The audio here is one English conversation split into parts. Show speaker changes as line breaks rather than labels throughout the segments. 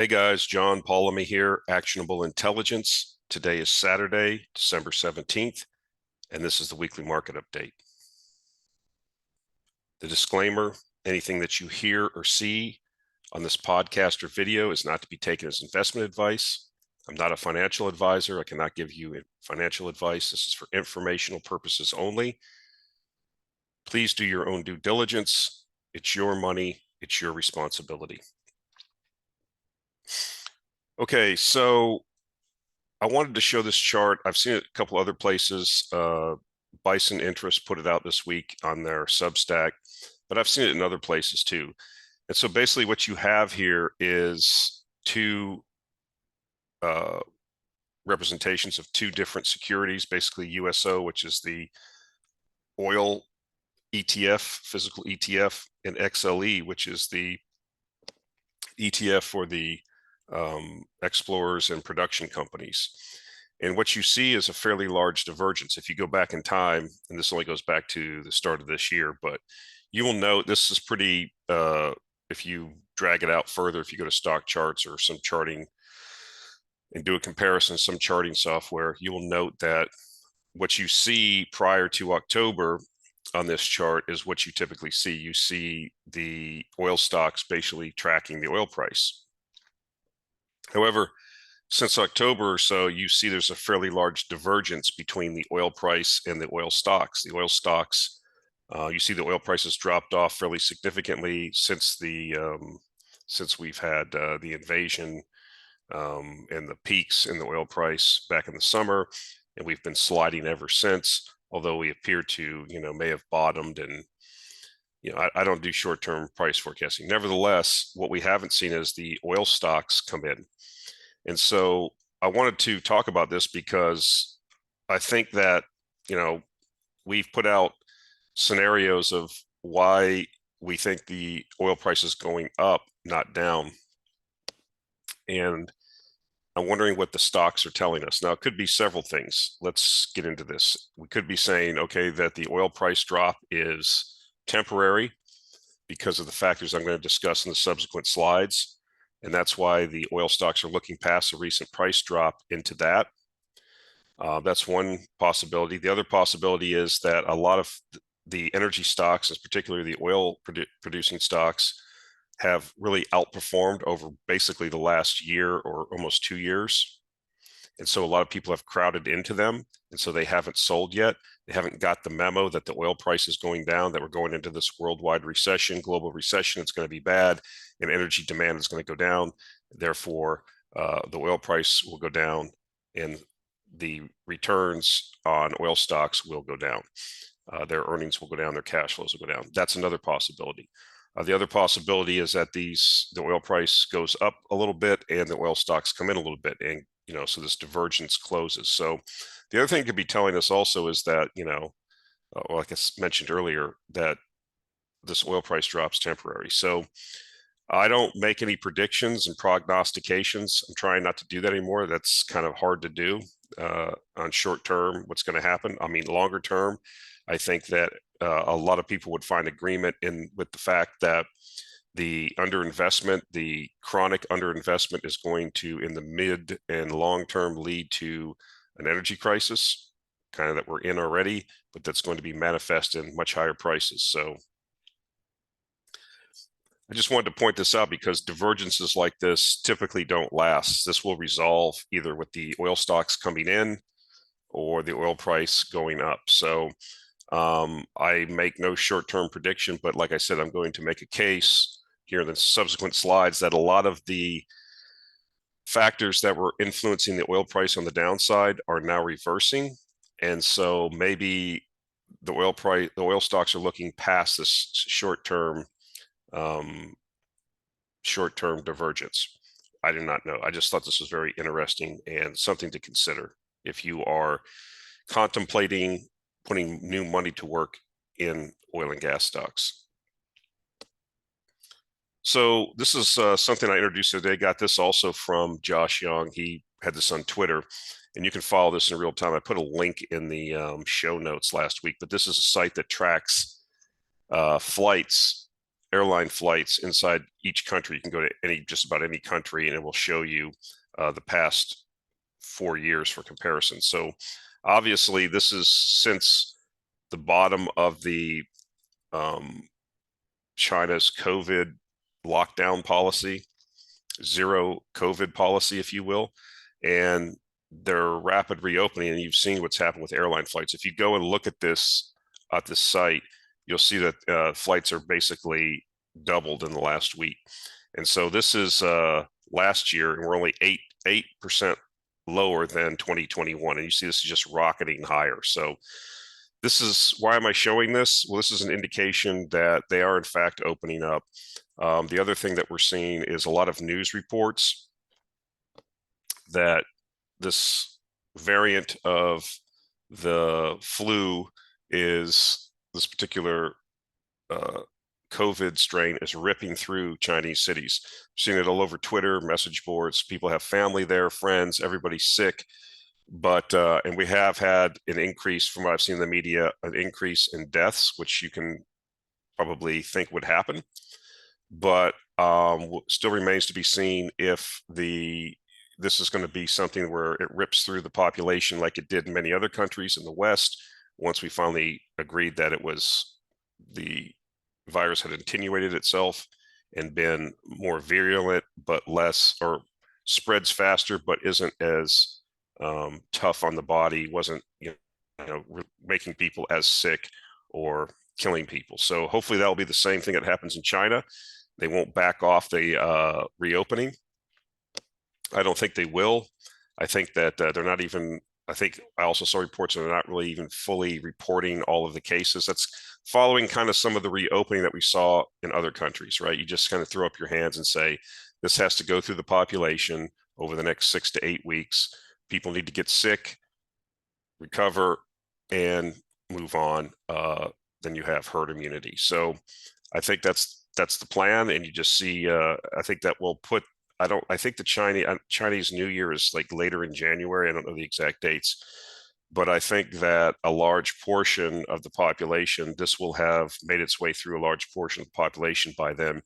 Hey guys, John Paulamy here, Actionable Intelligence. Today is Saturday, December 17th, and this is the weekly market update. The disclaimer, anything that you hear or see on this podcast or video is not to be taken as investment advice. I'm not a financial advisor. I cannot give you financial advice. This is for informational purposes only. Please do your own due diligence. It's your money. It's your responsibility. Okay, so I wanted to show this chart. I've seen it a couple other places. Bison Interest put it out this week on their Substack, but I've seen it in other places too. And so basically what you have here is two representations of two different securities, basically USO, which is the oil ETF, physical ETF, and XLE, which is the ETF for the explorers and production companies. And what you see is a fairly large divergence. If you go back in time, and this only goes back to the start of this year, but you will note this is pretty, if you drag it out further, if you go to stock charts or some charting and do a comparison, some charting software, you will note that what you see prior to October on this chart is what you typically see. You see the oil stocks basically tracking the oil price. However, since October or so, you see there's a fairly large divergence between the oil price and the oil stocks. The oil stocks, you see the oil prices dropped off fairly significantly since we've had the invasion and the peaks in the oil price back in the summer, and we've been sliding ever since. Although we appear to, may have bottomed, and I don't do short-term price forecasting. Nevertheless, what we haven't seen is the oil stocks come in. And so I wanted to talk about this because I think that, we've put out scenarios of why we think the oil price is going up, not down. And I'm wondering what the stocks are telling us. Now, it could be several things. Let's get into this. We could be saying, okay, that the oil price drop is temporary because of the factors I'm going to discuss in the subsequent slides. And that's why the oil stocks are looking past a recent price drop into that. That's one possibility. The other possibility is that a lot of the energy stocks, particularly the oil producing stocks, have really outperformed over basically the last year or almost 2 years. And so a lot of people have crowded into them. And so they haven't sold yet. They haven't got the memo that the oil price is going down, that we're going into this worldwide recession, global recession. It's going to be bad, and energy demand is going to go down. Therefore, the oil price will go down, and the returns on oil stocks will go down. Their earnings will go down, their cash flows will go down. That's another possibility. The other possibility is that the oil price goes up a little bit and the oil stocks come in a little bit, and so this divergence closes. So the other thing it could be telling us also is that like I mentioned earlier, that this oil price drop's temporary. So I don't make any predictions and prognostications. I'm trying not to do that anymore. That's kind of hard to do on short term. What's going to happen? I mean, longer term, I think that a lot of people would find agreement with the fact that the underinvestment, the chronic underinvestment, is going to, in the mid and long term, lead to an energy crisis, kind of that we're in already, but that's going to be manifest in much higher prices. So I just wanted to point this out because divergences like this typically don't last. This will resolve either with the oil stocks coming in or the oil price going up. So I make no short-term prediction, but like I said, I'm going to make a case here in the subsequent slides that a lot of the factors that were influencing the oil price on the downside are now reversing. And so maybe the oil stocks are looking past this short-term divergence. I do not know. I just thought this was very interesting and something to consider if you are contemplating putting new money to work in oil and gas stocks. So this is something I introduced today. Got this also from Josh Young. He had this on Twitter, and you can follow this in real time. I put a link in the show notes last week, but this is a site that tracks flights airline flights inside each country. You can go to just about any country, and it will show you the past 4 years for comparison. So obviously, this is since the bottom of the China's COVID lockdown policy, zero COVID policy, if you will, and their rapid reopening. And you've seen what's happened with airline flights. If you go and look at this at this site, you'll see that flights are basically doubled in the last week. And so this is last year, and we're only 8% lower than 2021. And you see this is just rocketing higher. So this is, why am I showing this? Well, this is an indication that they are in fact opening up. The other thing that we're seeing is a lot of news reports that this variant of the flu is, this particular COVID strain is ripping through Chinese cities. I've seen it all over Twitter, message boards. People have family there, friends, everybody's sick. But and we have had an increase, from what I've seen in the media, an increase in deaths, which you can probably think would happen. But still remains to be seen if this is going to be something where it rips through the population like it did in many other countries in the West. Once we finally agreed that it was, the virus had attenuated itself and been more virulent, but less, or spreads faster, but isn't as tough on the body, wasn't making people as sick or killing people. So hopefully that will be the same thing that happens in China. They won't back off the reopening. I don't think they will. I think that they're not even, I think I also saw reports that they're not really even fully reporting all of the cases. That's following kind of some of the reopening that we saw in other countries, right? You just kind of throw up your hands and say, this has to go through the population over the next 6 to 8 weeks. People need to get sick, recover, and move on. Then you have herd immunity. So I think that's the plan. And you just see, I think that will put, I think the Chinese New Year is like later in January. I don't know the exact dates, but I think that a large portion of the population, this will have made its way through a large portion of the population by then.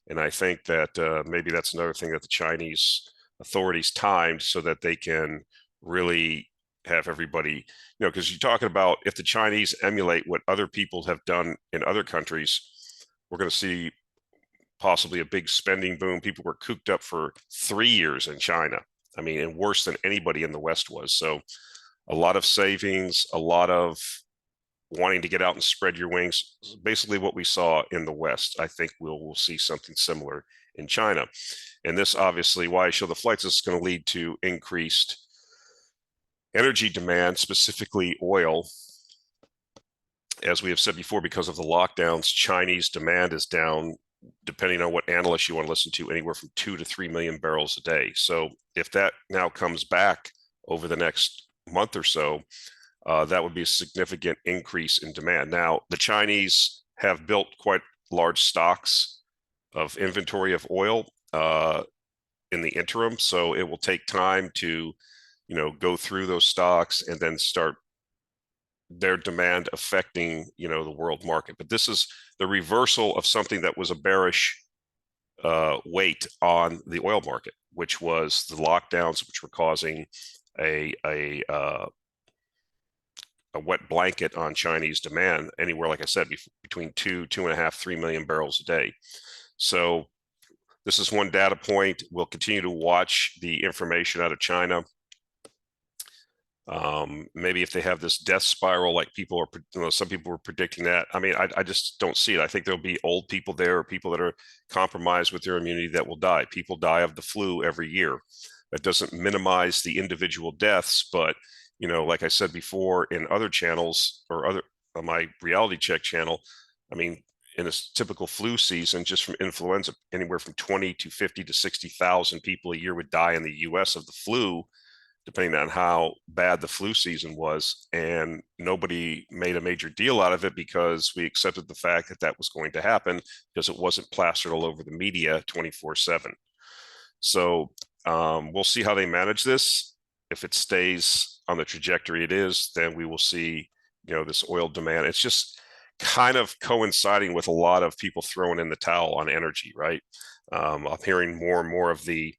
And I think that maybe that's another thing that the Chinese authorities timed so that they can really have everybody, because you're talking about, if the Chinese emulate what other people have done in other countries, we're going to see possibly a big spending boom. People were cooped up for 3 years in China. I mean, and worse than anybody in the West was. So a lot of savings, a lot of wanting to get out and spread your wings, basically what we saw in the West. I think we'll see something similar in China. And this, obviously, why I show the flights, is going to lead to increased energy demand, specifically oil. As we have said before, because of the lockdowns, Chinese demand is down, depending on what analyst you want to listen to, anywhere from 2 to 3 million barrels a day. So if that now comes back over the next month or so, that would be a significant increase in demand. Now, the Chinese have built quite large stocks of inventory of oil in the interim, so it will take time to, go through those stocks and then start their demand affecting, the world market. But this is the reversal of something that was a bearish weight on the oil market, which was the lockdowns, which were causing a wet blanket on Chinese demand, anywhere, like I said, between 2.5, 3 million barrels a day. So this is one data point. We'll continue to watch the information out of China. Maybe if they have this death spiral, like people are, some people were predicting that. I mean, I just don't see it. I think there'll be old people there, or people that are compromised with their immunity, that will die. People die of the flu every year. That doesn't minimize the individual deaths, but like I said before in other channels, or on my reality check channel, I mean, in a typical flu season, just from influenza, anywhere from 20 to 50 to 60,000 people a year would die in the US of the flu, depending on how bad the flu season was. And nobody made a major deal out of it, because we accepted the fact that that was going to happen, because it wasn't plastered all over the media 24/7. So we'll see how they manage this. If it stays on the trajectory it is, then we will see, this oil demand. It's just kind of coinciding with a lot of people throwing in the towel on energy, right? I'm hearing more and more of the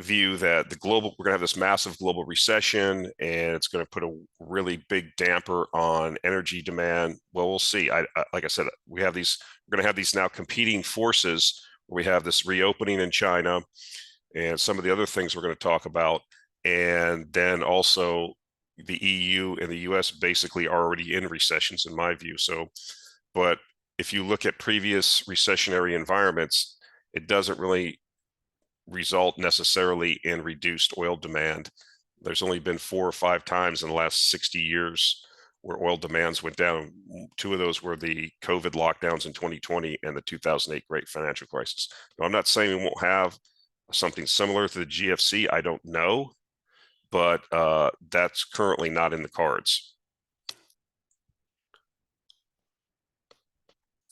view that we're going to have this massive global recession and it's going to put a really big damper on energy demand. Well, we'll see. Like I said, we're going to have these now competing forces where we have this reopening in China and some of the other things we're going to talk about. And then also the EU and the US basically are already in recessions in my view. So, but if you look at previous recessionary environments, it doesn't really result necessarily in reduced oil demand. There's only been 4 or 5 times in the last 60 years where oil demands went down. 2 of those were the COVID lockdowns in 2020 and the 2008 Great Financial Crisis. Now, I'm not saying we won't have something similar to the GFC. I don't know, but that's currently not in the cards.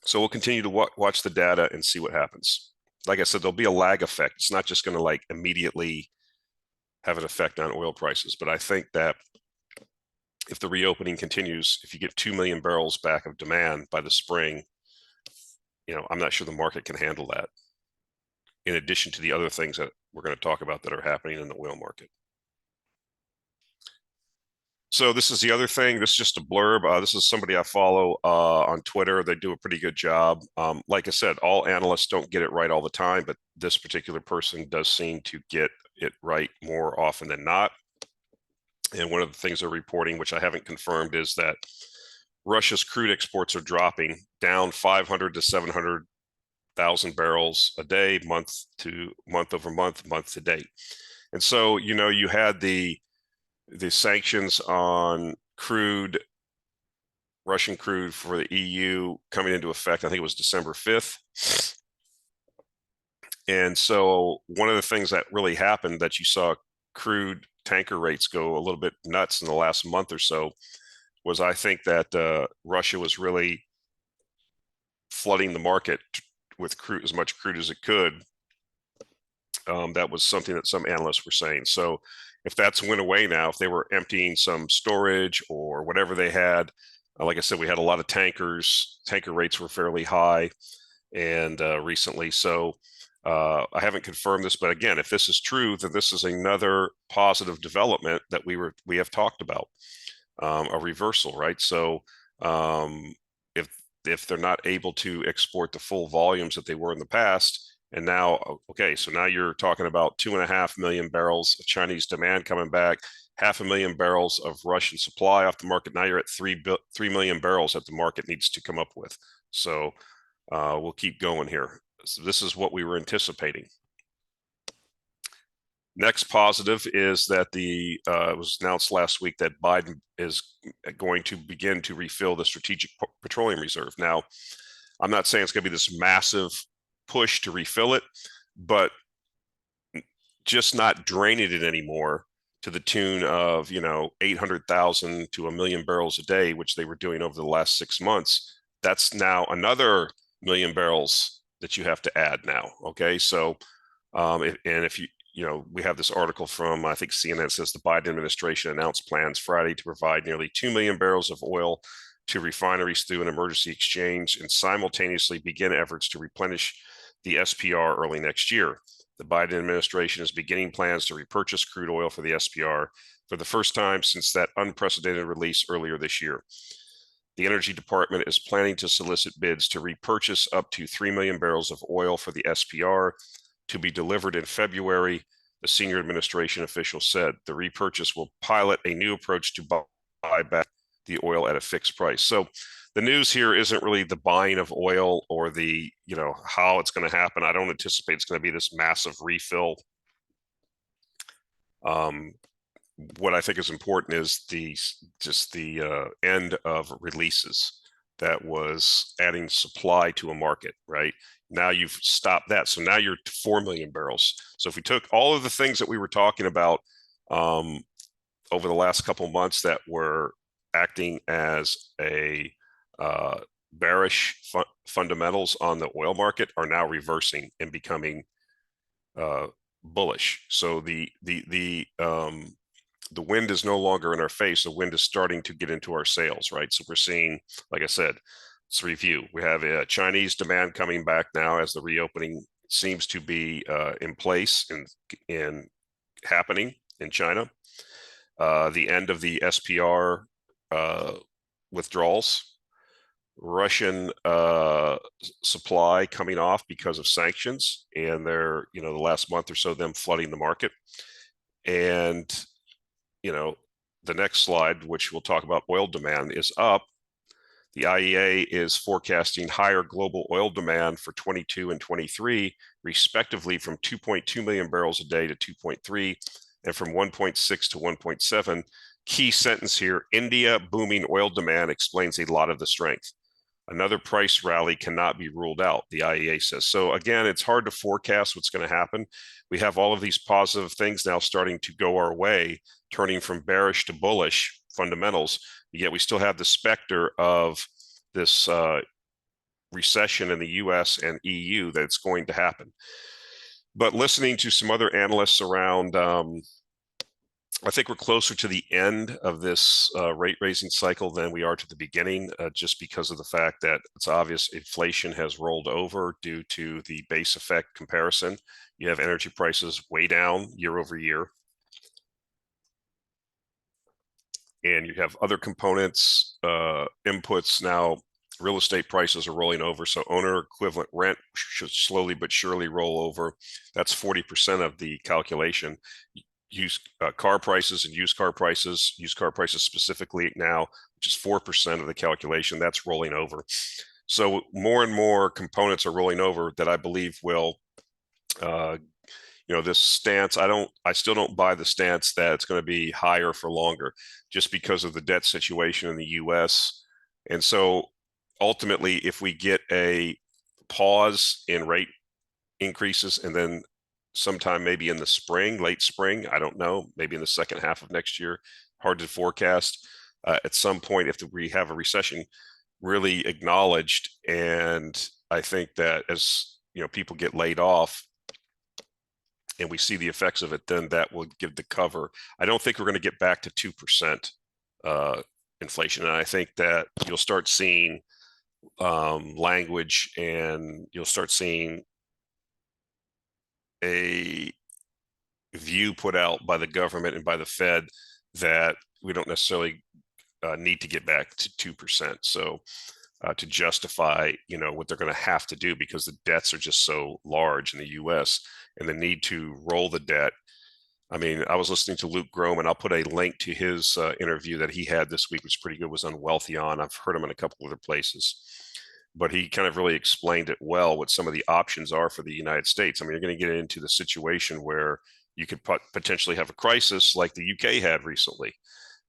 So we'll continue to watch the data and see what happens. Like I said, there'll be a lag effect. It's not just going to like immediately have an effect on oil prices. But I think that if the reopening continues, if you get 2 million barrels back of demand by the spring, I'm not sure the market can handle that. In addition to the other things that we're going to talk about that are happening in the oil market. So this is the other thing. This is just a blurb. This is somebody I follow on Twitter. They do a pretty good job. Like I said, all analysts don't get it right all the time, but this particular person does seem to get it right more often than not. And one of the things they're reporting, which I haven't confirmed, is that Russia's crude exports are dropping down 500 to 700,000 barrels a day, month over month, month to date. And so, you had the sanctions on Russian crude for the EU coming into effect. I think it was December 5th. And so one of the things that really happened that you saw crude tanker rates go a little bit nuts in the last month or so was I think that Russia was really flooding the market with crude, as much crude as it could. That was something that some analysts were saying. So if that's went away now, if they were emptying some storage or whatever they had, like I said, we had a lot of tankers. Tanker rates were fairly high and recently. So I haven't confirmed this, but again, if this is true, then this is another positive development that we have talked about, a reversal, right? So if they're not able to export the full volumes that they were in the past, and now, okay, so now you're talking about 2.5 million barrels of Chinese demand coming back, 500,000 barrels of Russian supply off the market. Now you're at 3 million barrels that the market needs to come up with. So we'll keep going here. So this is what we were anticipating. Next positive is that it was announced last week that Biden is going to begin to refill the Strategic Petroleum Reserve. Now, I'm not saying it's going to be this massive push to refill it, but just not draining it anymore to the tune of 800,000 to 1 million barrels a day, which they were doing over the last 6 months. That's now another 1 million barrels that you have to add now. Okay, so if we have this article from, I think CNN says the Biden administration announced plans Friday to provide nearly 2 million barrels of oil to refineries through an emergency exchange and simultaneously begin efforts to replenish the SPR early next year. The Biden administration is beginning plans to repurchase crude oil for the SPR for the first time since that unprecedented release earlier this year. The Energy Department is planning to solicit bids to repurchase up to 3 million barrels of oil for the SPR to be delivered in February, the senior administration official said. The repurchase will pilot a new approach to buy back the oil at a fixed price. So the news here isn't really the buying of oil or the, how it's going to happen. I don't anticipate it's going to be this massive refill. What I think is important is the end of releases that was adding supply to a market, right? Now you've stopped that. So now you're 4 million barrels. So if we took all of the things that we were talking about over the last couple of months that were acting as a bearish fundamentals on the oil market are now reversing and becoming bullish. So the the wind is no longer in our face. The wind is starting to get into our sails, right? So we're seeing, like I said, let's review. We have a Chinese demand coming back now as the reopening seems to be in place and happening in China. The end of the SPR withdrawals. Russian supply coming off because of sanctions, and they're, the last month or so, them flooding the market. And, the next slide, which we'll talk about, oil demand is up. The AIA is forecasting higher global oil demand for 22 and 23, respectively, from 2.2 million barrels a day to 2.3, and from 1.6 to 1.7. Key sentence here: India booming oil demand explains a lot of the strength. Another price rally cannot be ruled out, the IEA says. So again, it's hard to forecast what's going to happen. We have all of these positive things now starting to go our way, turning from bearish to bullish fundamentals, yet we still have the specter of this recession in the US and EU that's going to happen. But listening to some other analysts around, I think we're closer to the end of this rate raising cycle than we are to the beginning, just because of the fact that it's obvious inflation has rolled over due to the base effect comparison. You have energy prices way down year over year. And you have other components, inputs now. Real estate prices are rolling over, so owner equivalent rent should slowly but surely roll over. That's 40% of the calculation. Used car prices and used car prices specifically now, which is 4% of the calculation, that's rolling over. So more and more components are rolling over that I believe will, this stance, I still don't buy the stance that it's going to be higher for longer, just because of the debt situation in the US. And so ultimately, if we get a pause in rate increases and then sometime maybe in the spring, late spring, I don't know, maybe in the second half of next year, hard to forecast. At some point, if we have a recession really acknowledged, and I think that as people get laid off and we see the effects of it, then that will give the cover. I don't think we're going to get back to 2% inflation, and I think that you'll start seeing language, and you'll start seeing a view put out by the government and by the Fed that we don't necessarily need to get back to 2%. So to justify, what they're going to have to do, because the debts are just so large in the US, and the need to roll the debt. I mean, I was listening to Luke Grome, and I'll put a link to his interview that he had this week, which was pretty good, was on Wealthion. I've heard him in a couple other places, but he kind of really explained it well, what some of the options are for the United States. I mean, you're going to get into the situation where you could potentially have a crisis like the UK had recently.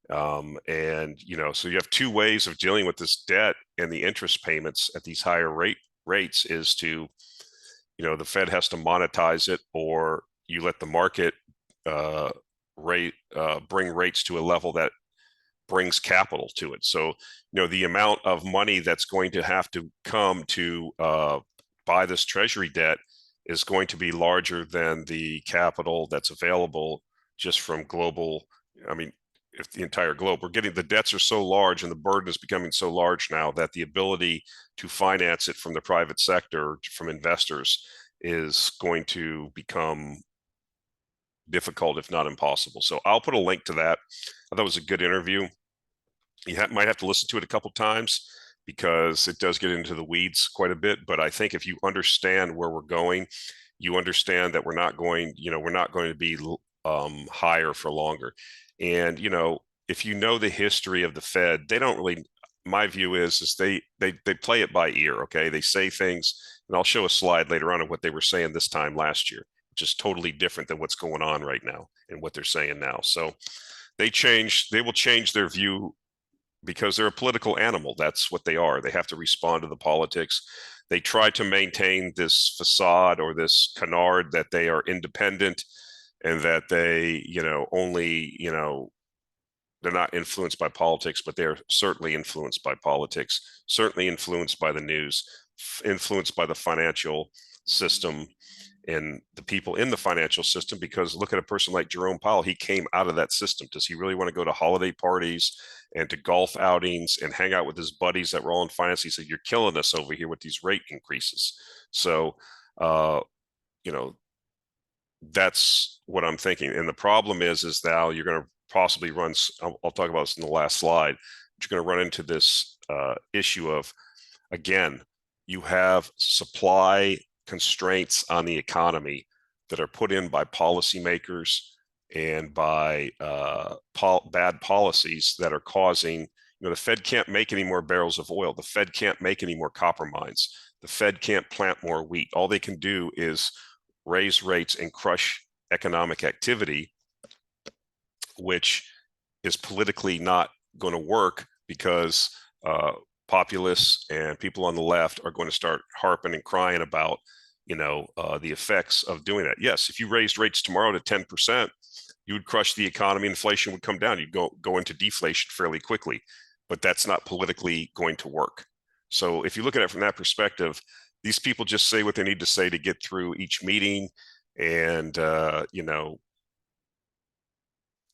And, so you have two ways of dealing with this debt and the interest payments at these higher rates is to, the Fed has to monetize it, or you let the market bring rates to a level that brings capital to it. So, the amount of money that's going to have to come to buy this treasury debt is going to be larger than the capital that's available just from global. I mean, if the entire globe, the debts are so large and the burden is becoming so large now that the ability to finance it from the private sector, from investors, is going to become difficult, if not impossible. So I'll put a link to that. I thought it was a good interview. You might have to listen to it a couple times because it does get into the weeds quite a bit. But I think if you understand where we're going, you understand that we're not going to be higher for longer. And, if you know the history of the Fed, they don't really, my view is they play it by ear. Okay. They say things, and I'll show a slide later on of what they were saying this time last year, which is totally different than what's going on right now and what they're saying now. So they will change their view because they're a political animal. That's what they are. They have to respond to the politics. They try to maintain this facade or this canard that they are independent and that they, only, they're not influenced by politics, but they're certainly influenced by politics, certainly influenced by the news, influenced by the financial system. and the people in the financial system, because look at a person like Jerome Powell. He came out of that system. Does he really want to go to holiday parties and to golf outings and hang out with his buddies that were all in finance? He said, you're killing us over here with these rate increases. So, you know, that's what I'm thinking. And the problem is now you're going to possibly run, I'll talk about this in the last slide, but you're going to run into this issue of, again, you have supply constraints on the economy that are put in by policymakers and by bad policies that are causing, the Fed can't make any more barrels of oil. The Fed can't make any more copper mines. The Fed can't plant more wheat. All they can do is raise rates and crush economic activity, which is politically not going to work because populists and people on the left are going to start harping and crying about, the effects of doing that. Yes, if you raised rates tomorrow to 10%, you would crush the economy. Inflation would come down. You'd go into deflation fairly quickly, but that's not politically going to work. So if you look at it from that perspective, these people just say what they need to say to get through each meeting. And,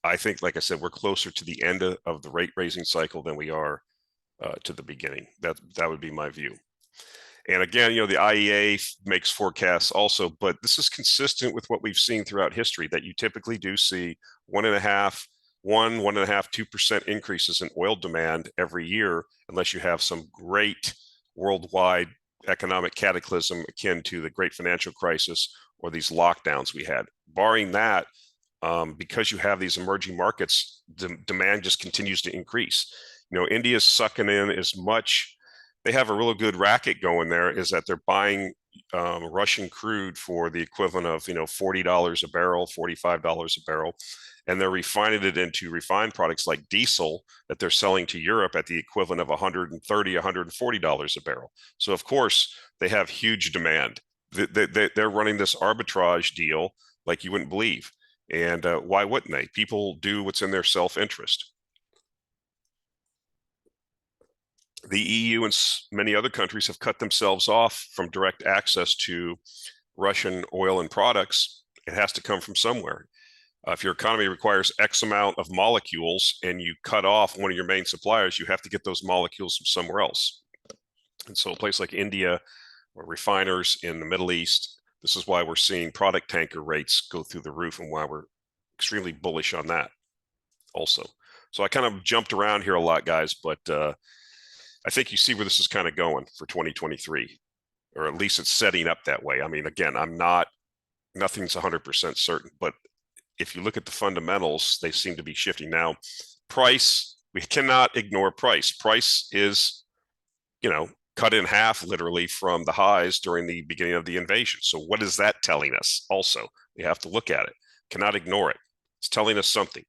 I think, like I said, we're closer to the end of the rate raising cycle than we are to the beginning. That would be my view. And again, the IEA makes forecasts also, but this is consistent with what we've seen throughout history, that you typically do see 1.5, 2% increases in oil demand every year, unless you have some great worldwide economic cataclysm akin to the great financial crisis or these lockdowns we had. Barring that, because you have these emerging markets, demand just continues to increase. India's sucking in as much. They have a real good racket going there, is that they're buying Russian crude for the equivalent of, $40 a barrel, $45 a barrel, and they're refining it into refined products like diesel that they're selling to Europe at the equivalent of $130, $140 a barrel. So of course they have huge demand. They're running this arbitrage deal like you wouldn't believe. And why wouldn't they? People do what's in their self-interest. The EU and many other countries have cut themselves off from direct access to Russian oil and products. It has to come from somewhere. If your economy requires X amount of molecules and you cut off one of your main suppliers, you have to get those molecules from somewhere else. And so a place like India or refiners in the Middle East, this is why we're seeing product tanker rates go through the roof and why we're extremely bullish on that also. So I kind of jumped around here a lot, guys, but I think you see where this is kind of going for 2023, or at least it's setting up that way. I mean, again, nothing's 100% certain, but if you look at the fundamentals, they seem to be shifting. Now, price, we cannot ignore price. Price is, cut in half literally from the highs during the beginning of the invasion. So what is that telling us? Also, we have to look at it. Cannot ignore it. It's telling us something.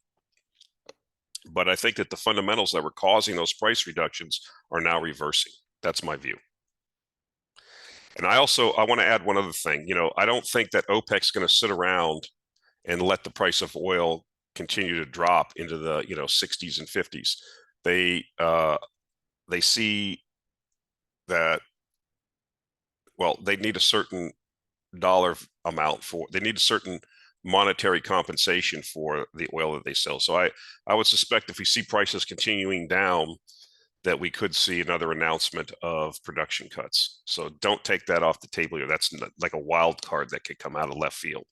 But I think that the fundamentals that were causing those price reductions are now reversing. That's my view. And I want to add one other thing. I don't think that OPEC's going to sit around and let the price of oil continue to drop into the 60s and 50s. They see that, well, they need a certain dollar amount they need a certain monetary compensation for the oil that they sell. So I would suspect if we see prices continuing down, that we could see another announcement of production cuts. So don't take that off the table here. That's like a wild card that could come out of left field.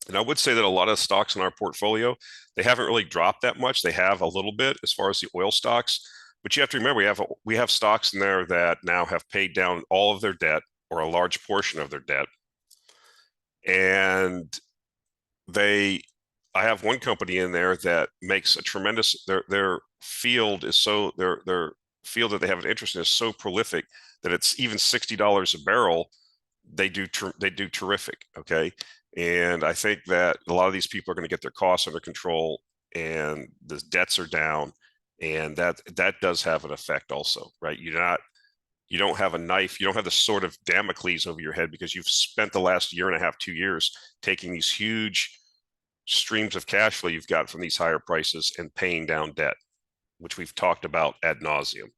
And I would say that a lot of stocks in our portfolio, they haven't really dropped that much. They have a little bit as far as the oil stocks, but you have to remember we have stocks in there that now have paid down all of their debt or a large portion of their debt. And I have one company in there that makes a tremendous, their field is so, their field that they have an interest in is so prolific that it's even $60 a barrel. They do terrific. Okay. And I think that a lot of these people are going to get their costs under control and the debts are down. And that does have an effect also, right? You don't have a knife. You don't have the sword of Damocles over your head because you've spent the last year and a half, 2 years taking these huge streams of cash flow you've got from these higher prices and paying down debt, which we've talked about ad nauseum.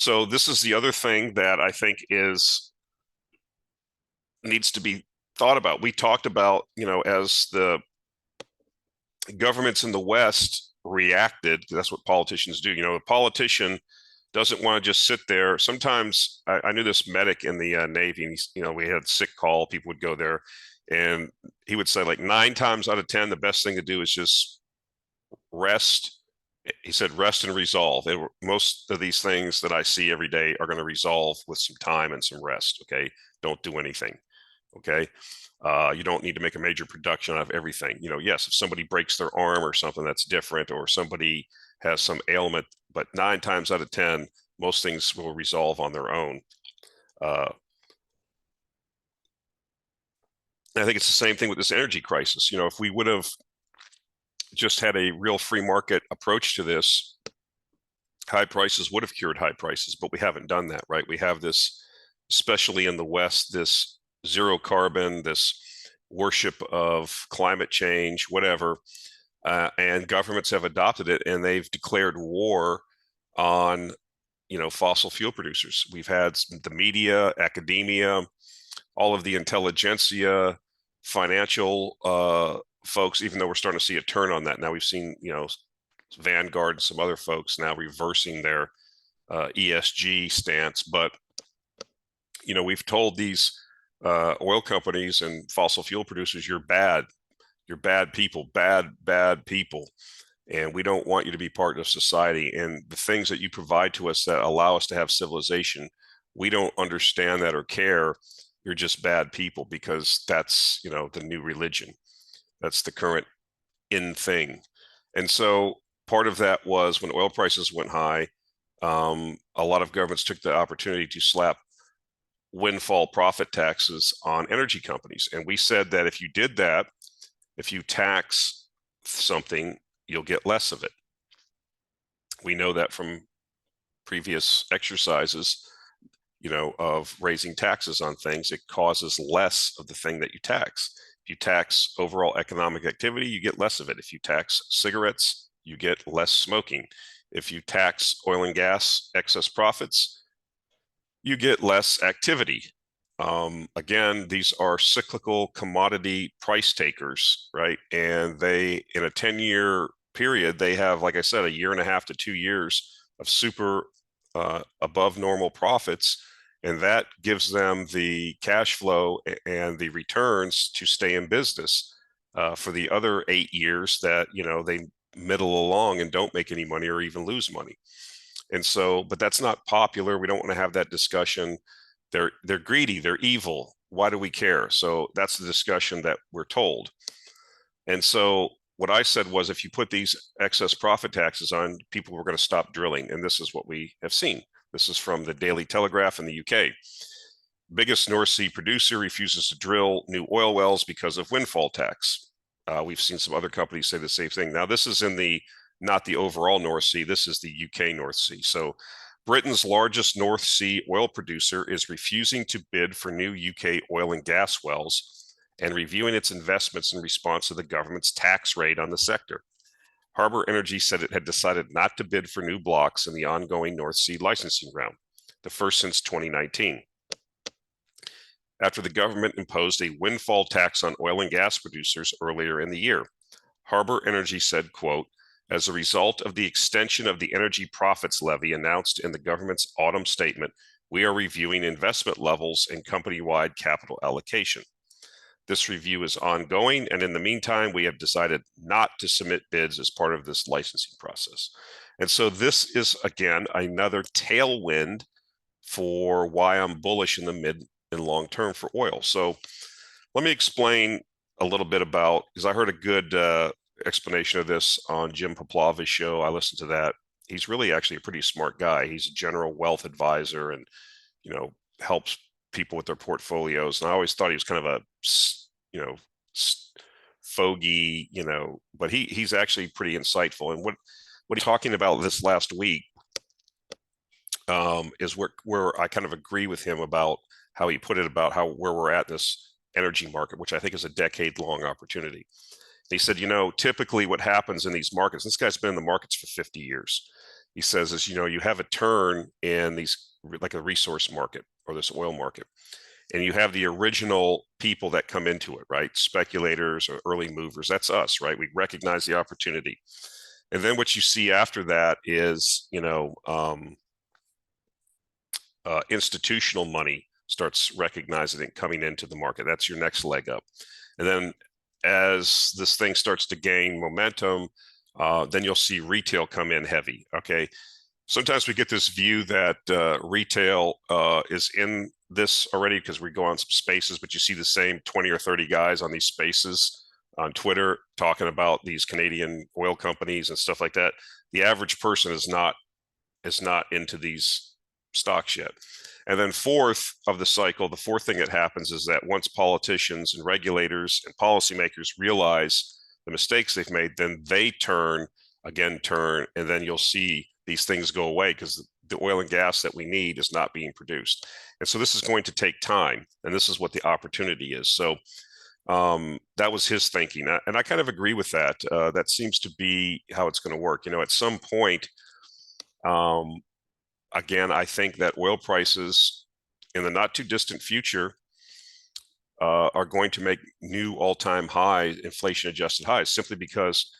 So this is the other thing that I think needs to be thought about. We talked about, as the governments in the West reacted, that's what politicians do. A politician doesn't want to just sit there. Sometimes I knew this medic in the Navy, and we had sick call, people would go there, and he would say like 9 times out of 10, the best thing to do is just rest. He said, rest and resolve. And most of these things that I see every day are going to resolve with some time and some rest. Okay. Don't do anything. Okay. You don't need to make a major production out of everything. Yes, if somebody breaks their arm or something, that's different, or somebody has some ailment, but 9 times out of 10, most things will resolve on their own. I think it's the same thing with this energy crisis. If we would have just had a real free market approach to this, high prices would have cured high prices, but we haven't done that, right? We have this, especially in the West, this zero carbon, this worship of climate change, whatever, and governments have adopted it, and they've declared war on, fossil fuel producers. We've had the media, academia, all of the intelligentsia, financial folks, even though we're starting to see a turn on that. Now we've seen, Vanguard and some other folks now reversing their ESG stance. But, we've told these oil companies and fossil fuel producers, you're bad people, bad people. And we don't want you to be part of society. And the things that you provide to us that allow us to have civilization, we don't understand that or care. You're just bad people, because that's, the new religion. That's the current in thing. And so part of that was when oil prices went high, a lot of governments took the opportunity to slap windfall profit taxes on energy companies. And we said that if you did that, if you tax something, you'll get less of it. We know that from previous exercises, of raising taxes on things, it causes less of the thing that you tax. If you tax overall economic activity, you get less of it. If you tax cigarettes, you get less smoking. If you tax oil and gas excess profits, you get less activity. Again, these are cyclical commodity price takers, right? And they, in a 10-year period, they have, like I said, 1.5 to 2 years of super above normal profits. And that gives them the cash flow and the returns to stay in business for the other 8 years that, they middle along and don't make any money or even lose money. And so, but that's not popular. We don't want to have that discussion. They're greedy, they're evil. Why do we care? So that's the discussion that we're told. And so what I said was, if you put these excess profit taxes on, people were going to stop drilling. And this is what we have seen. This is from the Daily Telegraph in the UK. Biggest North Sea producer refuses to drill new oil wells because of windfall tax. We've seen some other companies say the same thing. Now, this is not the overall North Sea. This is the UK North Sea. So Britain's largest North Sea oil producer is refusing to bid for new UK oil and gas wells and reviewing its investments in response to the government's tax raid on the sector. Harbour Energy said it had decided not to bid for new blocks in the ongoing North Sea licensing round, the first since 2019. After the government imposed a windfall tax on oil and gas producers earlier in the year. Harbour Energy said, quote, as a result of the extension of the energy profits levy announced in the government's autumn statement, we are reviewing investment levels and company-wide capital allocation. This review is ongoing, and in the meantime, we have decided not to submit bids as part of this licensing process. And so this is, again, another tailwind for why I'm bullish in the mid and long term for oil. So let me explain a little bit about, because I heard a good explanation of this on Jim Poplava's show. I listened to that. He's really actually a pretty smart guy. He's a general wealth advisor and, helps people with their portfolios. And I always thought he was kind of a, fogey, but he's actually pretty insightful. And what he's talking about this last week is where I kind of agree with him about how he put it about where we're at in this energy market, which I think is a decade-long opportunity. He said, typically what happens in these markets, this guy's been in the markets for 50 years. he says is, you have a turn in these, like a resource market or this oil market, and you have the original people that come into it, right? Speculators or early movers. That's us, right? We recognize the opportunity. And then what you see after that is, institutional money starts recognizing it coming into the market. That's your next leg up. And then as this thing starts to gain momentum, then you'll see retail come in heavy. Okay. Sometimes we get this view that retail is in this already because we go on some spaces, but you see the same 20 or 30 guys on these spaces on Twitter talking about these Canadian oil companies and stuff like that. The average person is not into these stocks yet. And then fourth of the cycle, the fourth thing that happens is that once politicians and regulators and policymakers realize the mistakes they've made, then they turn, and then you'll see these things go away because the oil and gas that we need is not being produced. And so this is going to take time, and this is what the opportunity is. So that was his thinking. And I kind of agree with that. That seems to be how it's going to work. At some point, again, I think that oil prices in the not too distant future are going to make new all-time high inflation-adjusted highs simply because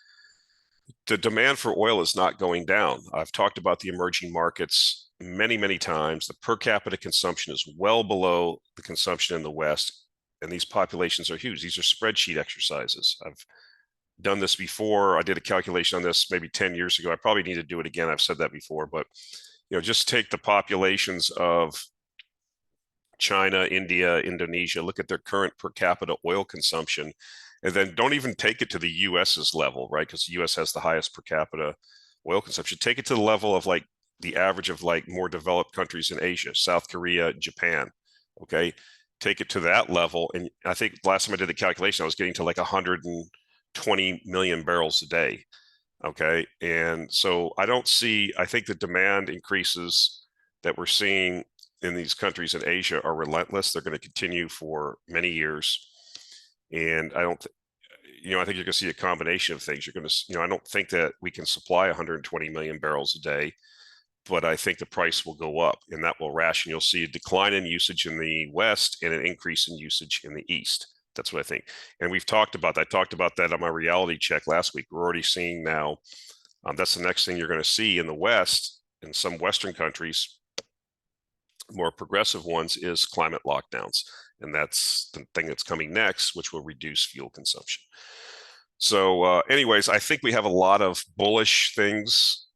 the demand for oil is not going down. I've talked about the emerging markets many, many times. The per capita consumption is well below the consumption in the West, and these populations are huge. These are spreadsheet exercises. I've done this before. I did a calculation on this maybe 10 years ago. I probably need to do it again. I've said that before, but just take the populations of China, India, Indonesia, look at their current per capita oil consumption, and then don't even take it to the US's level, right? Because the US has the highest per capita oil consumption. Take it to the level of like the average of like more developed countries in Asia, South Korea, Japan, okay? Take it to that level. And I think last time I did the calculation, I was getting to like 120 million barrels a day. Okay. And so I think the demand increases that we're seeing in these countries in Asia are relentless. They're going to continue for many years. And I think you're going to see a combination of things. You're going to, I don't think that we can supply 120 million barrels a day, but I think the price will go up and that will ration. You'll see a decline in usage in the West and an increase in usage in the East. That's what I think. And we've talked about that. I talked about that on my reality check last week. We're already seeing now, that's the next thing you're going to see in the West, in some Western countries, more progressive ones, is climate lockdowns. And that's the thing that's coming next, which will reduce fuel consumption. So anyways, I think we have a lot of bullish things,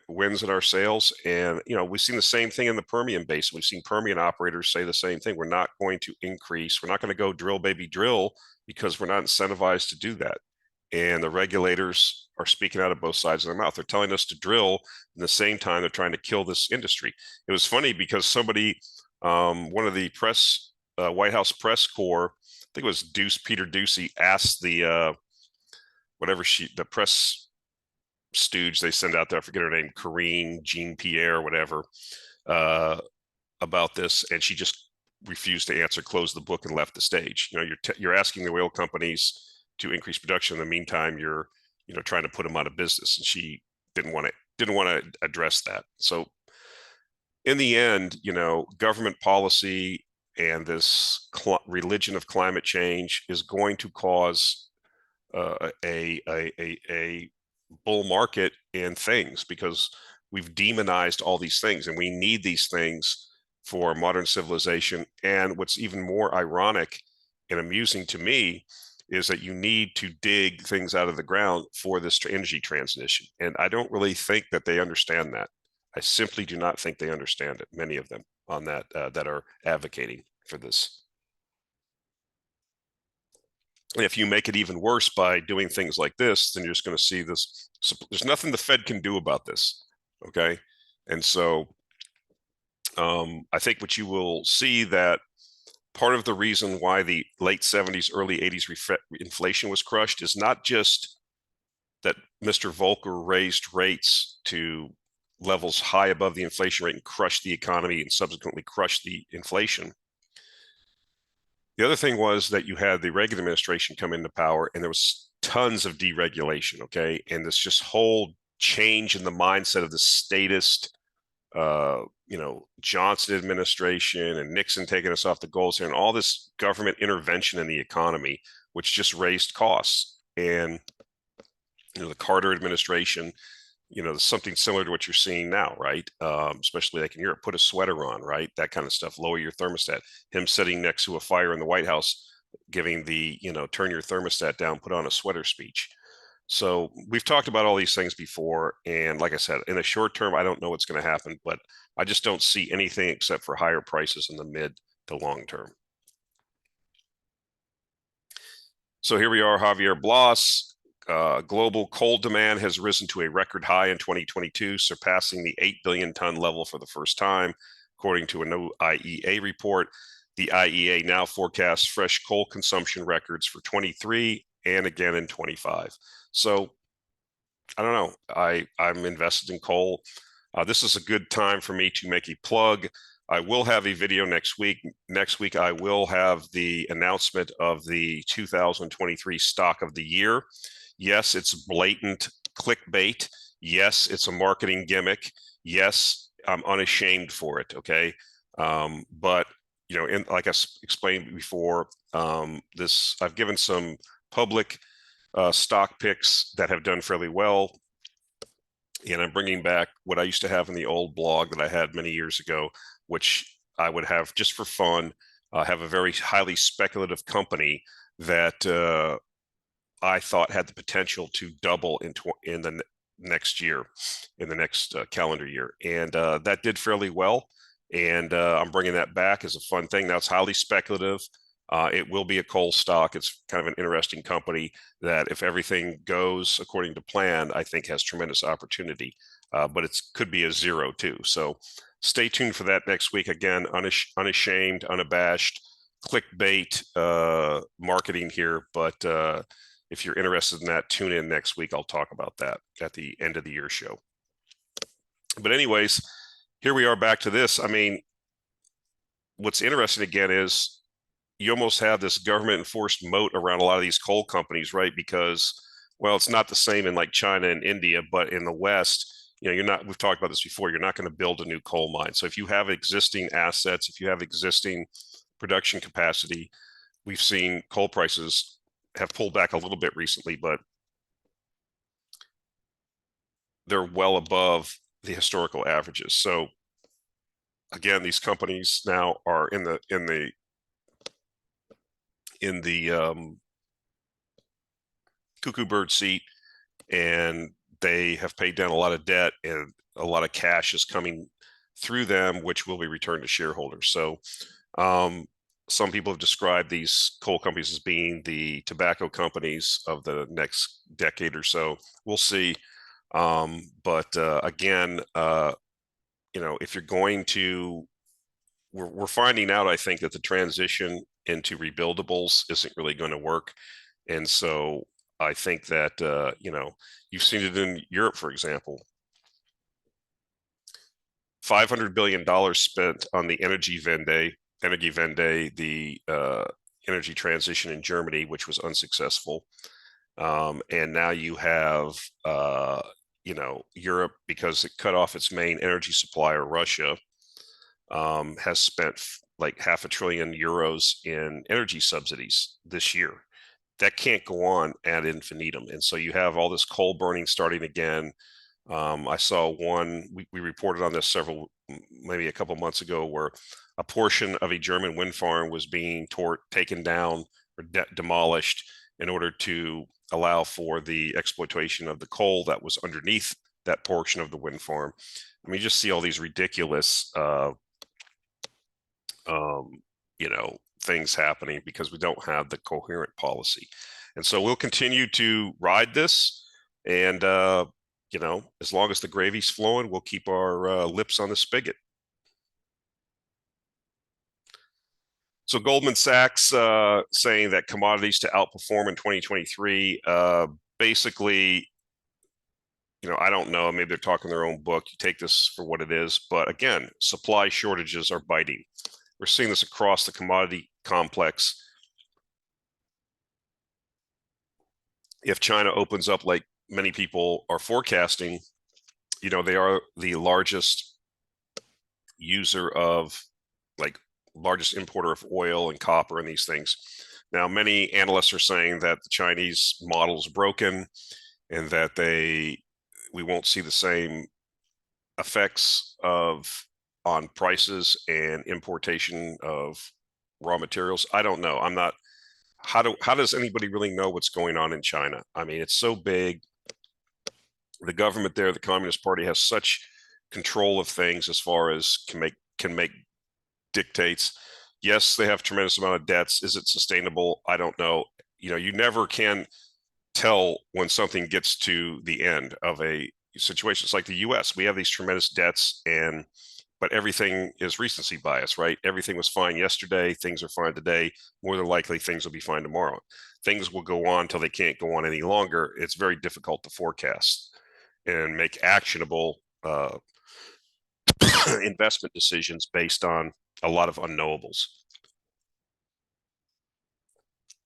wins in our sales. And, we've seen the same thing in the Permian Basin. We've seen Permian operators say the same thing. We're not going to increase. We're not going to go drill, baby, drill because we're not incentivized to do that. And the regulators are speaking out of both sides of their mouth. They're telling us to drill. At the same time, they're trying to kill this industry. It was funny because somebody, one of the White House press corps, I think it was Peter Doocy, asked the press stooge they send out there, I forget her name, Karine Jean-Pierre, whatever, about this, and she just refused to answer, closed the book, and left the stage. You're asking the oil companies to increase production. In the meantime, you're trying to put them out of business, and she didn't want to address that. So in the end, government policy and this religion of climate change is going to cause a bull market in things because we've demonized all these things, and we need these things for modern civilization. And what's even more ironic and amusing to me is that you need to dig things out of the ground for this energy transition. And I don't really think that they understand that. I simply do not think they understand it, many of them on that that are advocating for this. And if you make it even worse by doing things like this, then you're just going to see this. There's nothing the Fed can do about this. Okay. And so I think what you will see that part of the reason why the late 70s, early 80s inflation was crushed is not just that Mr. Volcker raised rates to levels high above the inflation rate and crushed the economy and subsequently crushed the inflation. The other thing was that you had the Reagan administration come into power and there was tons of deregulation, okay? And this just whole change in the mindset of the statist, Johnson administration and Nixon taking us off the gold standard, and all this government intervention in the economy, which just raised costs. And the Carter administration, something similar to what you're seeing now, right? Especially like in Europe, put a sweater on, right? That kind of stuff. Lower your thermostat. Him sitting next to a fire in the White House, giving the, turn your thermostat down, put on a sweater speech. So we've talked about all these things before. And like I said, in the short term, I don't know what's going to happen, but I just don't see anything except for higher prices in the mid to long term. So here we are, Javier Blas. Global coal demand has risen to a record high in 2022, surpassing the 8 billion ton level for the first time, according to a new IEA report. The IEA now forecasts fresh coal consumption records for 23 and again in 25. So I don't know. I'm invested in coal. This is a good time for me to make a plug. I will have a video next week. Next week, I will have the announcement of the 2023 stock of the year. Yes, it's blatant clickbait. Yes, it's a marketing gimmick. Yes, I'm unashamed for it. Okay. But, like I explained before, I've given some public stock picks that have done fairly well. And I'm bringing back what I used to have in the old blog that I had many years ago, which I would have just for fun, have a very highly speculative company that I thought had the potential to double in the next year, in the next calendar year. And that did fairly well. And I'm bringing that back as a fun thing. Now it's highly speculative. It will be a coal stock. It's kind of an interesting company that, if everything goes according to plan, I think has tremendous opportunity. But it could be a zero too. So stay tuned for that next week. Again, unashamed, unabashed, clickbait marketing here. But if you're interested in that, tune in next week. I'll talk about that at the end of the year show. But anyways, here we are back to this. I mean, what's interesting again is you almost have this government enforced moat around a lot of these coal companies, right? Because, well, it's not the same in like China and India, but in the West, we've talked about this before, you're not going to build a new coal mine. So if you have existing assets, if you have existing production capacity, we've seen coal prices have pulled back a little bit recently, but they're well above the historical averages. So again, these companies now are in the cuckoo bird seat, and they have paid down a lot of debt, and a lot of cash is coming through them, which will be returned to shareholders. So some people have described these coal companies as being the tobacco companies of the next decade or so. We'll see. But again, if you're going to, we're finding out, I think, that the transition into rebuildables isn't really going to work. And so I think that, you've seen it in Europe, for example. $500 billion spent on the Energiewende, the energy transition in Germany, which was unsuccessful. And now you have, Europe, because it cut off its main energy supplier, Russia, has spent like €500 billion in energy subsidies this year. That can't go on ad infinitum. And so you have all this coal burning starting again. I saw one, we reported on this maybe a couple months ago, where a portion of a German wind farm was being taken down or demolished in order to allow for the exploitation of the coal that was underneath that portion of the wind farm. I mean, you just see all these ridiculous, things happening because we don't have the coherent policy. And so we'll continue to ride this. And, as long as the gravy's flowing, we'll keep our lips on the spigot. So Goldman Sachs saying that commodities to outperform in 2023, basically, I don't know, maybe they're talking their own book. You take this for what it is. But again, supply shortages are biting. We're seeing this across the commodity complex. If China opens up like many people are forecasting, they are the largest user of, like, largest importer of oil and copper and these things. Now, many analysts are saying that the Chinese model is broken and that we won't see the same effects on prices and importation of raw materials. I don't know. I'm not. How does anybody really know what's going on in China? I mean, it's so big. The government there, the Communist Party, has such control of things as far as can make dictates. Yes, they have a tremendous amount of debts. Is it sustainable? I don't know. You never can tell when something gets to the end of a situation. It's like the U.S. We have these tremendous debts, but everything is recency bias, right? Everything was fine yesterday. Things are fine today. More than likely, things will be fine tomorrow. Things will go on till they can't go on any longer. It's very difficult to forecast and make actionable investment decisions based on a lot of unknowables.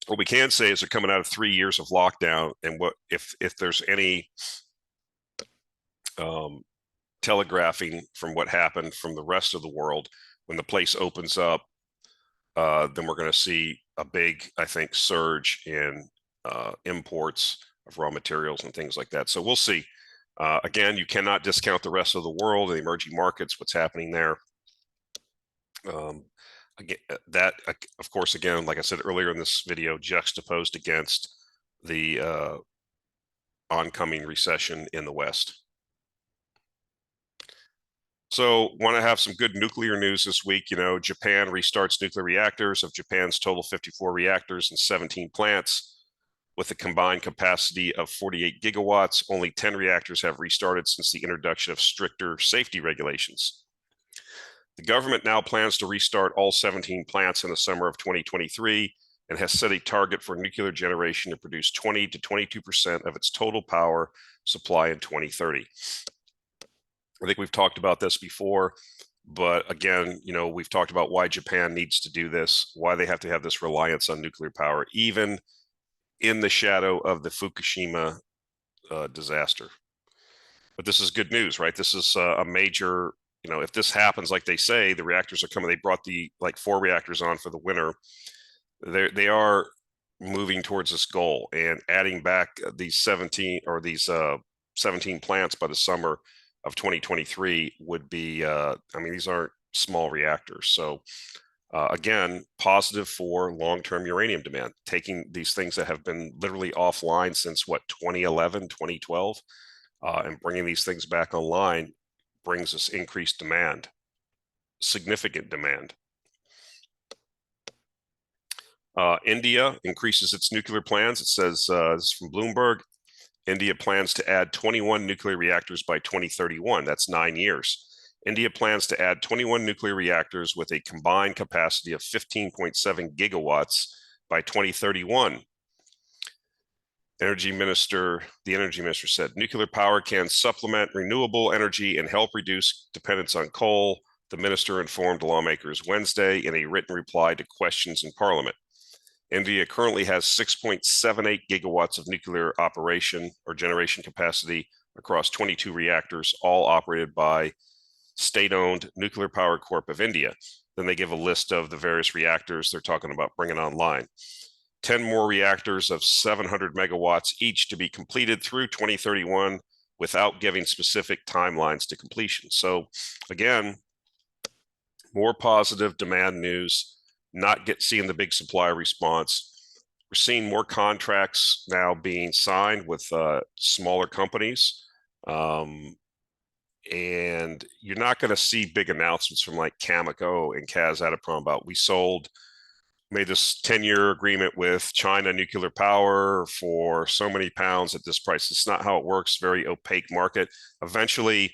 What we can say is they're coming out of 3 years of lockdown, and what if there's any telegraphing from what happened from the rest of the world when the place opens up, then we're going to see a big, I think, surge in imports of raw materials and things like that. So we'll see. Again, you cannot discount the rest of the world, the emerging markets, what's happening there. Again, that, of course, again, like I said earlier in this video, juxtaposed against the oncoming recession in the West. So want to have some good nuclear news this week. Japan restarts nuclear reactors. Of Japan's total 54 reactors and 17 plants, with a combined capacity of 48 gigawatts, only 10 reactors have restarted since the introduction of stricter safety regulations. The government now plans to restart all 17 plants in the summer of 2023 and has set a target for nuclear generation to produce 20 to 22% of its total power supply in 2030. I think we've talked about this before, but again, we've talked about why Japan needs to do this, why they have to have this reliance on nuclear power, even in the shadow of the Fukushima disaster. But this is good news, right? This is a major, if this happens, like they say, the reactors are coming. They brought the 4 reactors on for the winter. They are moving towards this goal, and adding back these 17 plants by the summer of 2023 would be, these aren't small reactors. So again, positive for long-term uranium demand, taking these things that have been literally offline since 2011, 2012, and bringing these things back online brings us increased demand, significant demand. India increases its nuclear plans. It says, this is from Bloomberg, India plans to add 21 nuclear reactors by 2031. That's 9 years. India plans to add 21 nuclear reactors with a combined capacity of 15.7 gigawatts by 2031. The energy minister said nuclear power can supplement renewable energy and help reduce dependence on coal. The minister informed lawmakers Wednesday in a written reply to questions in Parliament. India currently has 6.78 gigawatts of nuclear operation or generation capacity across 22 reactors, all operated by state-owned Nuclear Power Corp of India. Then they give a list of the various reactors they're talking about bringing online. 10 more reactors of 700 megawatts each to be completed through 2031 without giving specific timelines to completion. So again, more positive demand news, seeing the big supply response. We're seeing more contracts now being signed with smaller companies. And you're not going to see big announcements from like Cameco and Kazatomprom about made this 10-year agreement with China Nuclear Power for so many pounds at this price. It's not how it works. Very opaque market. Eventually,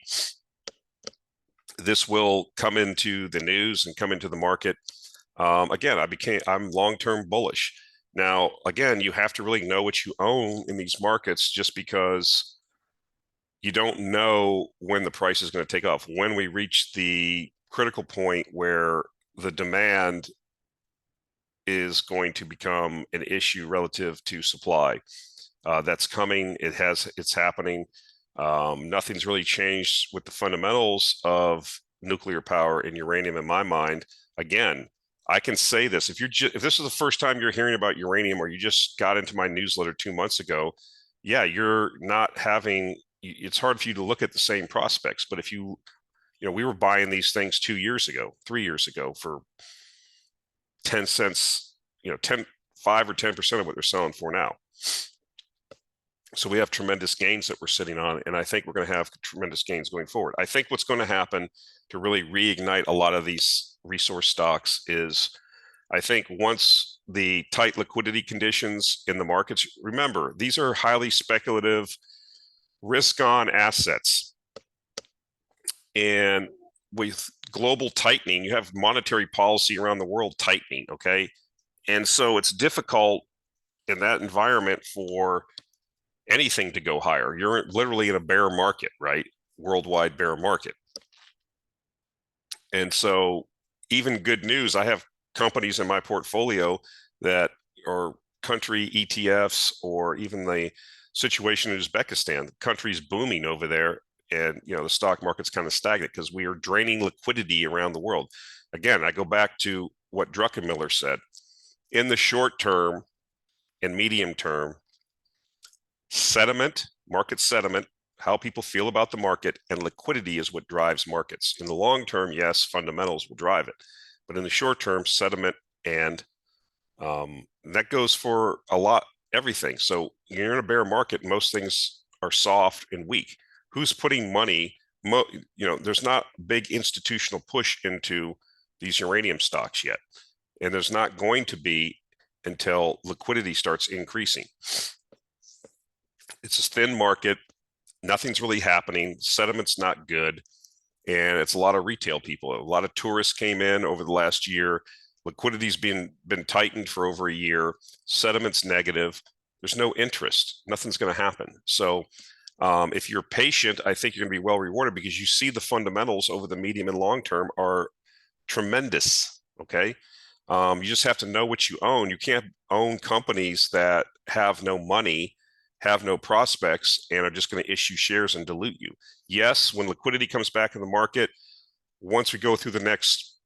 this will come into the news and come into the market. Again, I'm long-term bullish. Now, again, you have to really know what you own in these markets, just because you don't know when the price is going to take off. When we reach the critical point where the demand is going to become an issue relative to supply. That's coming. It's happening. Nothing's really changed with the fundamentals of nuclear power and uranium in my mind. Again, I can say this, if this is the first time you're hearing about uranium, or you just got into my newsletter 2 months ago, yeah, you're not having, it's hard for you to look at the same prospects. But if we were buying these things 2 years ago, 3 years ago for 10 cents, 5 or 10% of what they're selling for now. So we have tremendous gains that we're sitting on, and I think we're going to have tremendous gains going forward. I think what's going to happen to really reignite a lot of these resource stocks is, I think once the tight liquidity conditions in the markets, remember, these are highly speculative, risk-on assets. And with global tightening, you have monetary policy around the world tightening, okay? And so it's difficult in that environment for anything to go higher. You're literally in a bear market, right? Worldwide bear market. And so even good news, I have companies in my portfolio that are country ETFs, or even the situation in Uzbekistan. The country's booming over there, and the stock market's kind of stagnant because we are draining liquidity around the world. Again, I go back to what Druckenmiller said. In the short term and medium term, market sentiment, how people feel about the market, and liquidity is what drives markets. In the long term, yes, fundamentals will drive it. But in the short term, sentiment and that goes for everything. So you're in a bear market, most things are soft and weak. Who's putting money? There's not a big institutional push into these uranium stocks yet. And there's not going to be until liquidity starts increasing. It's a thin market. Nothing's really happening. Sentiment's not good. And it's a lot of retail people. A lot of tourists came in over the last year. Liquidity's been tightened for over a year. Sentiment's negative. There's no interest. Nothing's going to happen. So if you're patient, I think you're going to be well rewarded, because you see the fundamentals over the medium and long term are tremendous. Okay. You just have to know what you own. You can't own companies that have no money, have no prospects, and are just going to issue shares and dilute you. Yes, when liquidity comes back in the market, once we go through the next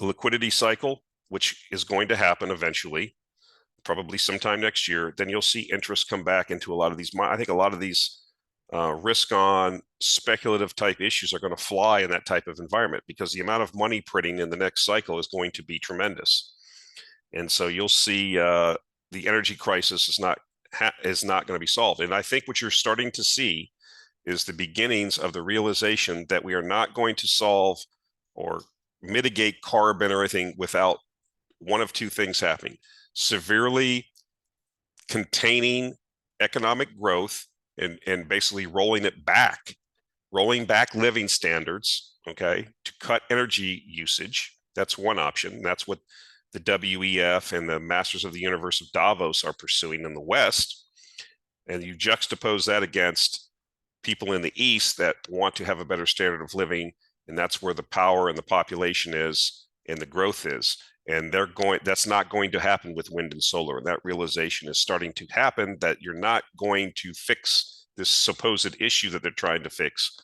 liquidity cycle, which is going to happen eventually, probably sometime next year, then you'll see interest come back into a lot of these. I think a lot of these risk-on speculative type issues are going to fly in that type of environment, because the amount of money printing in the next cycle is going to be tremendous. And so you'll see the energy crisis is not going to be solved. And I think what you're starting to see is the beginnings of the realization that we are not going to solve or mitigate carbon or anything without one of two things happening: severely containing economic growth and basically rolling back living standards, okay, to cut energy usage. That's one option. That's what the WEF and the Masters of the Universe of Davos are pursuing in the West. And you juxtapose that against people in the East that want to have a better standard of living, and that's where the power and the population is and the growth is. And that's not going to happen with wind and solar. And that realization is starting to happen, that you're not going to fix this supposed issue that they're trying to fix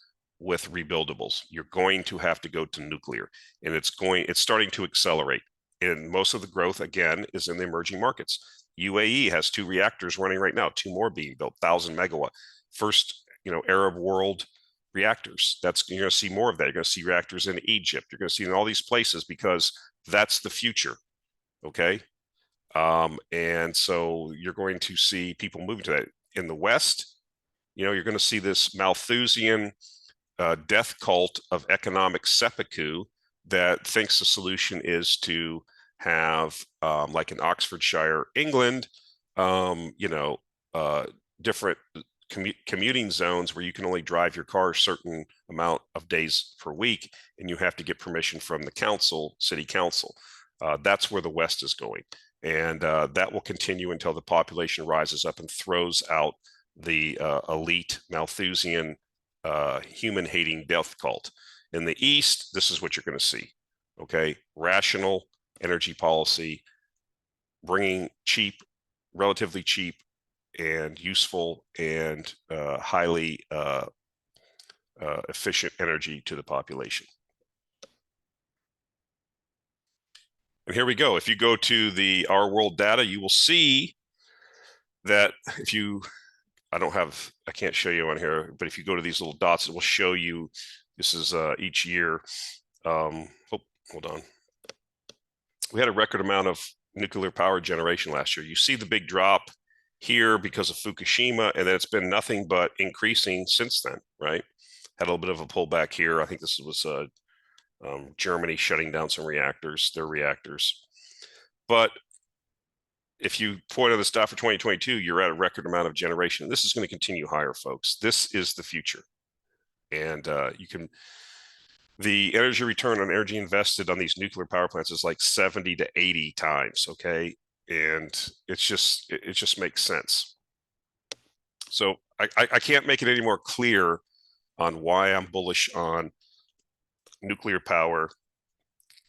with rebuildables. You're going to have to go to nuclear, and it's starting to accelerate. And most of the growth, again, is in the emerging markets. UAE has 2 reactors running right now, 2 more being built, 1,000 megawatt. First, Arab world reactors. You're going to see more of that. You're going to see reactors in Egypt. You're going to see in all these places, because that's the future. Okay. And so you're going to see people moving to that. In the West, you're going to see this Malthusian death cult of economic seppuku that thinks the solution is to have, like in Oxfordshire, England, different commuting zones where you can only drive your car a certain amount of days per week, and you have to get permission from the city council. That's where the West is going. And that will continue until the population rises up and throws out the elite Malthusian human-hating death cult. In the East, this is what you're going to see. Okay, rational energy policy, bringing relatively cheap and useful and highly efficient energy to the population. And here we go. If you go to the Our World data, you will see that I can't show you on here, but if you go to these little dots, it will show you, this is each year. Hold on. We had a record amount of nuclear power generation last year. You see the big drop here because of Fukushima, and then it's been nothing but increasing since then, right? Had a little bit of a pullback here. I think this was Germany shutting down some reactors, their reactors. But if you point on the stuff for 2022, you're at a record amount of generation. This is going to continue higher, folks. This is the future. And the energy return on energy invested on these nuclear power plants is like 70 to 80 times, okay? And it just makes sense. So I can't make it any more clear on why I'm bullish on nuclear power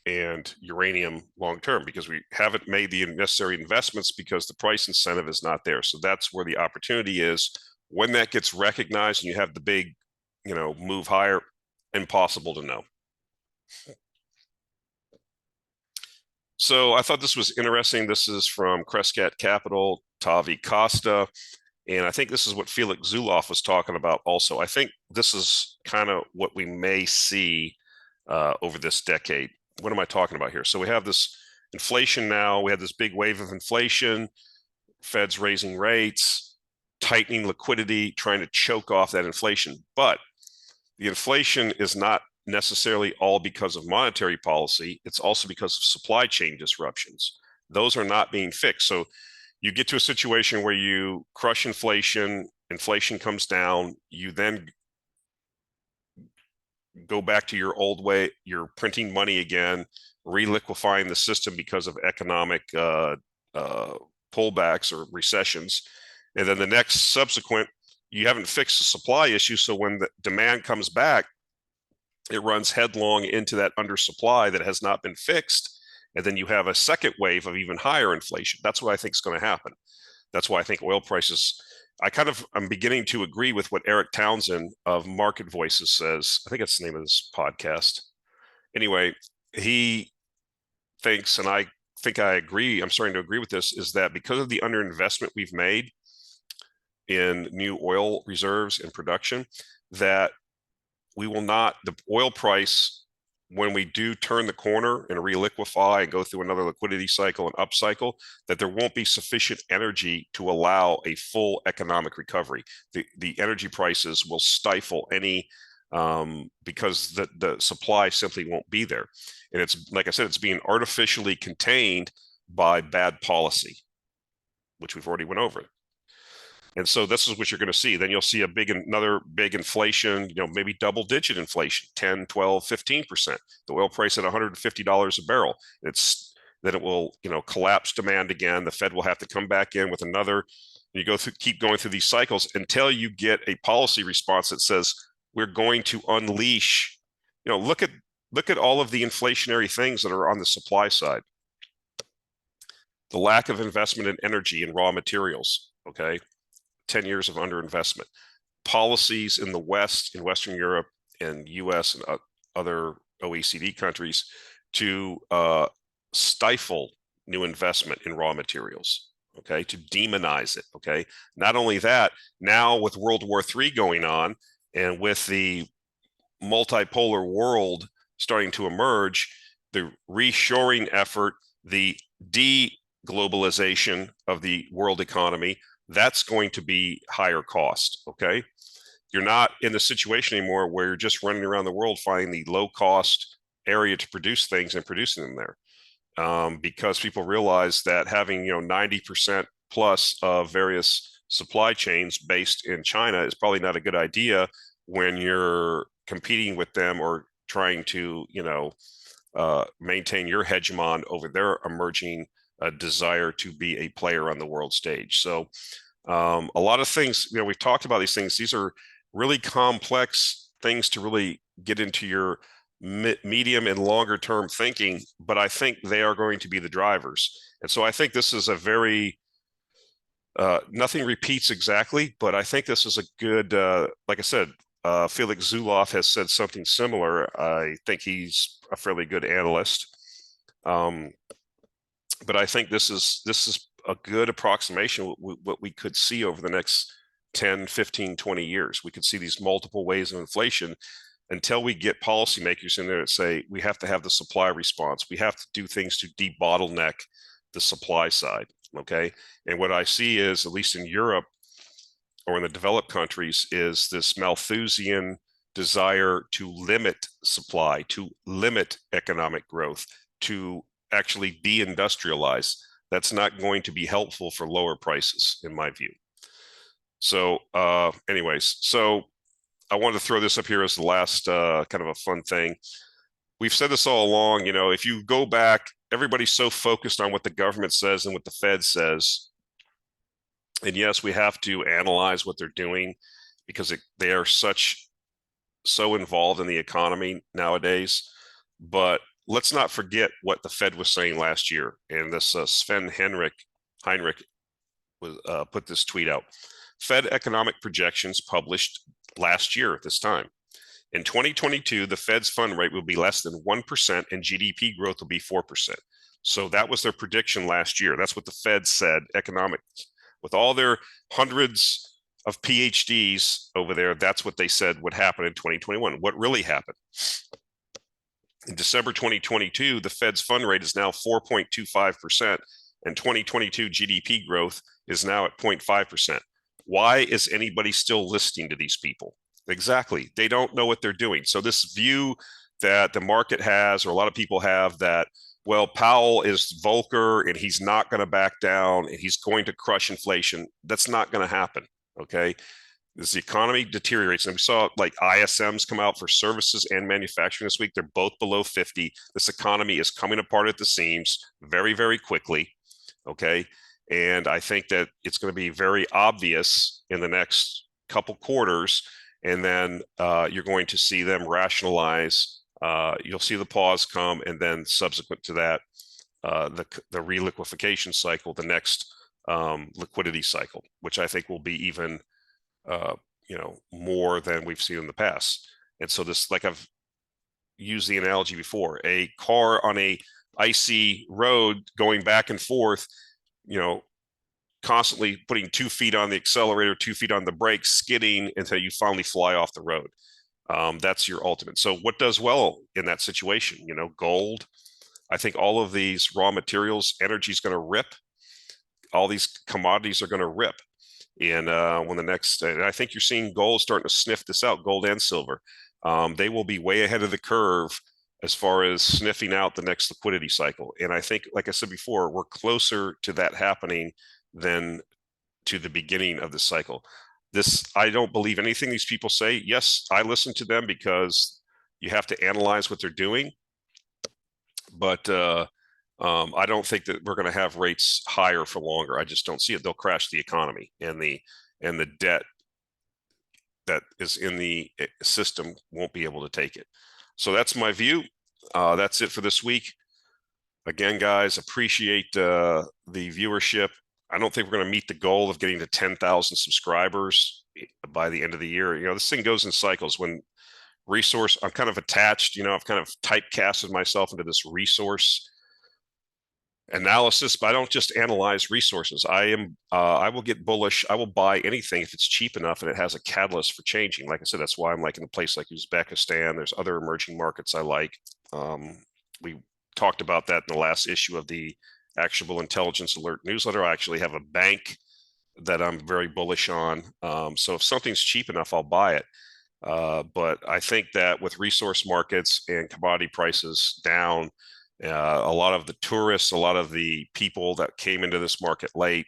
and uranium long term, because we haven't made the necessary investments because the price incentive is not there. So that's where the opportunity is. When that gets recognized and you have the big, move higher, impossible to know. So I thought this was interesting. This is from Crescat Capital, Tavi Costa. And I think this is what Felix Zuloff was talking about also. I think this is kind of what we may see over this decade. What am I talking about here? So we have this inflation now. We had this big wave of inflation, Fed's raising rates, tightening liquidity, trying to choke off that inflation. But the inflation is not necessarily all because of monetary policy. It's also because of supply chain disruptions. Those are not being fixed. So you get to a situation where you crush inflation, inflation comes down, you then go back to your old way, you're printing money again, reliquefying the system because of economic pullbacks or recessions. And then the next subsequent, you haven't fixed the supply issue. So when the demand comes back, it runs headlong into that undersupply that has not been fixed. And then you have a second wave of even higher inflation. That's what I think is going to happen. That's why I think oil prices, I'm beginning to agree with what Eric Townsend of Market Voices says. I think that's the name of this podcast. Anyway, he thinks, and I think I agree, I'm starting to agree with this, is that because of the underinvestment we've made in new oil reserves and production, that we will not, the oil price, when we do turn the corner and reliquefy and go through another liquidity cycle and upcycle, that there won't be sufficient energy to allow a full economic recovery. The energy prices will stifle any, because the supply simply won't be there. And it's, like I said, it's being artificially contained by bad policy, which we've already went over. And so this is what you're going to see. Then you'll see another big inflation, maybe double-digit inflation, 10, 12, 15%. The oil price at $150 a barrel. Then it will, collapse demand again. The Fed will have to come back in with another. You keep going through these cycles until you get a policy response that says we're going to unleash. Look at all of the inflationary things that are on the supply side. The lack of investment in energy and raw materials. Okay. 10 years of underinvestment. Policies in the West, in Western Europe and US and other OECD countries to stifle new investment in raw materials, okay, to demonize it, okay? Not only that, now with World War III going on and with the multipolar world starting to emerge, the reshoring effort, the de-globalization of the world economy, that's going to be higher cost, okay? You're not in the situation anymore where you're just running around the world finding the low-cost area to produce things and producing them there, because people realize that having 90% plus of various supply chains based in China is probably not a good idea when you're competing with them or trying to maintain your hegemon over their emerging desire to be a player on the world stage. So a lot of things, we've talked about these things. These are really complex things to really get into your medium and longer term thinking, but I think they are going to be the drivers. And so I think this is a very Nothing repeats exactly, but I think this is a good, like I said, Felix Zulauf has said something similar. I think he's a fairly good analyst. But I think this is a good approximation of what we could see over the next 10, 15, 20 years. We could see these multiple waves of inflation until we get policymakers in there that say we have to have the supply response. We have to do things to debottleneck the supply side. Okay. And what I see is, at least in Europe or in the developed countries, is this Malthusian desire to limit supply, to limit economic growth, to actually deindustrialize. That's not going to be helpful for lower prices, in my view. So, anyways, so I wanted to throw this up here as the last kind of a fun thing. We've said this all along, if you go back, everybody's so focused on what the government says and what the Fed says. And yes, we have to analyze what they're doing because they are so involved in the economy nowadays. But let's not forget what the Fed was saying last year. And this Sven Heinrich was, put this tweet out. Fed economic projections published last year at this time. In 2022, the Fed's fund rate will be less than 1% and GDP growth will be 4%. So that was their prediction last year. That's what the Fed said, economics. With all their hundreds of PhDs over there, that's what they said would happen in 2021. What really happened? In December 2022, the Fed's fund rate is now 4.25%, and 2022 GDP growth is now at 0.5%. Why is anybody still listening to these people? Exactly. They don't know what they're doing. So this view that the market has, or a lot of people have, that, well, Powell is Volcker and he's not going to back down and he's going to crush inflation. That's not going to happen. Okay. As the economy deteriorates, and we saw like ISMs come out for services and manufacturing this week, they're both below 50. This economy is coming apart at the seams very, very quickly. Okay. And I think that it's going to be very obvious in the next couple quarters. And then you're going to see them rationalize. You'll see the pause come, and then subsequent to that, the reliquification cycle, the next liquidity cycle, which I think will be even more than we've seen in the past. And so this, like I've used the analogy before, a car on a icy road going back and forth, constantly putting 2 feet on the accelerator, 2 feet on the brakes, skidding until you finally fly off the road. That's your ultimate. So what does well in that situation? Gold. I think all of these raw materials, energy is going to rip. All these commodities are going to rip. And and I think you're seeing gold starting to sniff this out, gold and silver. They will be way ahead of the curve as far as sniffing out the next liquidity cycle. And I think, like I said before, we're closer to that happening than to the beginning of the cycle. I don't believe anything these people say. Yes, I listen to them because you have to analyze what they're doing. But I don't think that we're going to have rates higher for longer. I just don't see it. They'll crash the economy, and the debt that is in the system won't be able to take it. So that's my view. That's it for this week. Again, guys, appreciate the viewership. I don't think we're going to meet the goal of getting to 10,000 subscribers by the end of the year. This thing goes in cycles. When I'm kind of attached, I've kind of typecasted myself into this resource analysis, but I don't just analyze resources. I will get bullish. I will buy anything if it's cheap enough and it has a catalyst for changing. Like I said, that's why I'm like in a place like Uzbekistan. There's other emerging markets I like. We talked about that in the last issue of the Actionable Intelligence Alert newsletter. I actually have a bank that I'm very bullish on. So if something's cheap enough, I'll buy it. But I think that with resource markets and commodity prices down, a lot of the tourists, a lot of the people that came into this market late,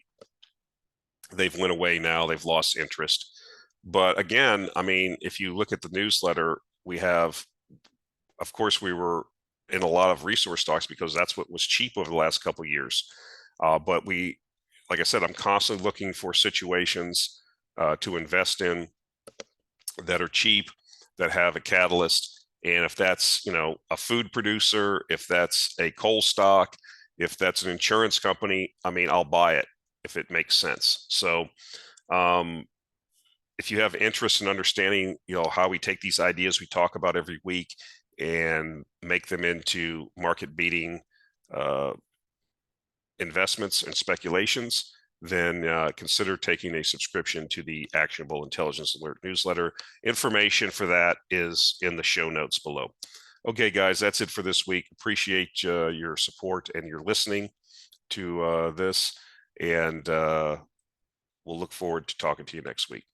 they've went away now. They've lost interest. But again, I mean, if you look at the newsletter, of course, we were in a lot of resource stocks because that's what was cheap over the last couple of years. But like I said, I'm constantly looking for situations to invest in that are cheap, that have a catalyst. And if that's, a food producer, if that's a coal stock, if that's an insurance company, I mean, I'll buy it. if it makes sense. So if you have interest in understanding, how we take these ideas we talk about every week and make them into market beating investments and speculations, then consider taking a subscription to the Actionable Intelligence Alert newsletter. Information for that is in the show notes below. Okay, guys, that's it for this week. Appreciate your support and your listening to this, and we'll look forward to talking to you next week.